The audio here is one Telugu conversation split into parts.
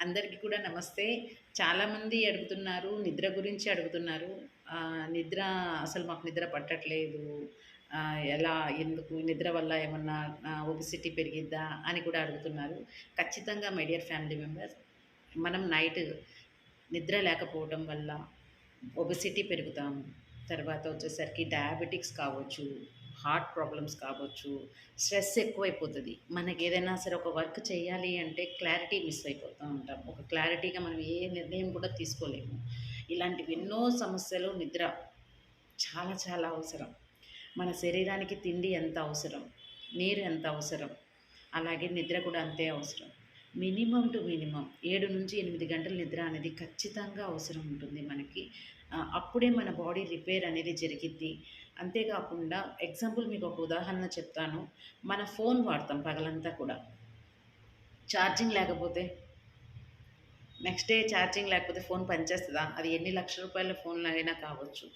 అందరికీ కూడా నమస్తే. చాలామంది అడుగుతున్నారు, నిద్ర గురించి అడుగుతున్నారు. నిద్ర అసలు మాకు నిద్ర పట్టట్లేదు. ఎలా? ఎందుకు? నిద్ర వల్ల ఏమన్నా ఒబెసిటీ పెరిగిద్దా? అని కూడా అడుగుతున్నారు. ఖచ్చితంగా మై డియర్ ఫ్యామిలీ మెంబర్స్, మనం నైట్ నిద్ర లేకపోవడం వల్ల ఒబెసిటీ పెరుగుతాము. తర్వాత వచ్చేసరికి డయాబెటిక్స్ కావచ్చు, హార్ట్ ప్రాబ్లమ్స్ కావచ్చు, స్ట్రెస్ ఎక్కువైపోతది. మనకేదైనా సరే ఒక వర్క్ చేయాలి అంటే క్లారిటీ మిస్ అయిపోతూ ఉంటాం. ఒక క్లారిటీగా మనం ఏ నిర్ణయం కూడా తీసుకోలేము. ఇలాంటివి ఎన్నో సమస్యలు నిద్ర చాలా చాలా అవసరం. మన శరీరానికి తిండి ఎంత అవసరం, నీరు ఎంత అవసరం, అలాగే నిద్ర కూడా అంతే అవసరం. మినిమమ్ టు మినిమమ్ 7-8 గంటల నిద్ర అనేది ఖచ్చితంగా అవసరం ఉంటుంది మనకి. అప్పుడే మన బాడీ రిపేర్ అనేది జరిగిద్ది. అంతేకాకుండా ఎగ్జాంపుల్ మీకు ఒక ఉదాహరణ చెప్తాను. మన ఫోన్ వాడతాం పగలంతా కూడా. ఛార్జింగ్ లేకపోతే నెక్స్ట్ డే ఛార్జింగ్ లేకపోతే ఫోన్ పనిచేస్తదా? అది ఎన్ని లక్షల రూపాయల ఫోన్‌లైనా కావచ్చు.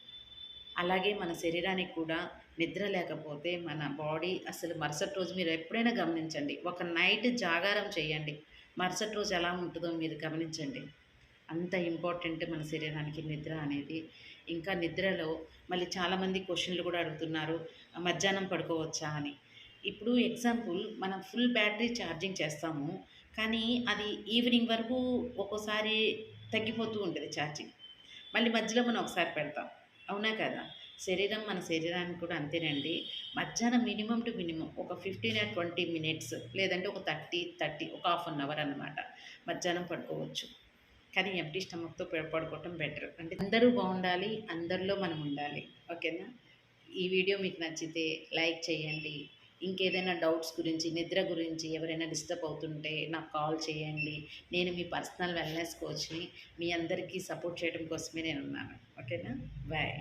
అలాగే మన శరీరానికి కూడా నిద్ర లేకపోతే మన బాడీ అసలు మరుసటి రోజు మీరు ఎప్పుడైనా గమనించండి. ఒక నైట్ జాగారం చేయండి. మరుసటి రోజు ఎలా ఉంటుందో మీరు గమనించండి. అంత ఇంపార్టెంట్ మన శరీరానికి నిద్ర అనేది. ఇంకా నిద్రలో మళ్ళీ చాలామంది క్వెషన్‌లు కూడా అడుగుతున్నారు. మధ్యాహ్నం పడుకోవచ్చా అని. ఇప్పుడు ఎగ్జాంపుల్ మనం ఫుల్ బ్యాటరీ ఛార్జింగ్ చేస్తాము. కానీ అది ఈవినింగ్ వరకు ఒక్కోసారి తగ్గిపోతూ ఉంటది ఛార్జింగ్. మళ్ళీ మధ్యలో మనం ఒకసారి పెడతాం. అవునా కదా? మన శరీరానికి కూడా అంతేనండి. మధ్యాహ్నం మినిమమ్ టు మినిమమ్ ఒక 15-20 మినిట్స్ లేదంటే ఒక 30 ఒక హాఫ్ అన్ అవర్ అనమాట. మధ్యాహ్నం పడుకోవచ్చు. కానీ ఎంప్టీ స్టమక్‌తో పడుకోవటం బెటర్. అంటే అందరూ బావుండాలి. అందరిలో మనం ఉండాలి. ఓకేనా? ఈ వీడియో మీకు నచ్చితే లైక్ చేయండి. ఇంకేదైనా డౌట్స్ గురించి, నిద్ర గురించి ఎవరైనా డిస్టర్బ్ అవుతుంటే నాకు కాల్ చేయండి. నేను మీ పర్సనల్ వెల్‌నెస్ కోచ్‌ని. మీ అందరికీ సపోర్ట్ చేయడం కోసమే నేనున్నాను. ఓకేనా? బాయ్.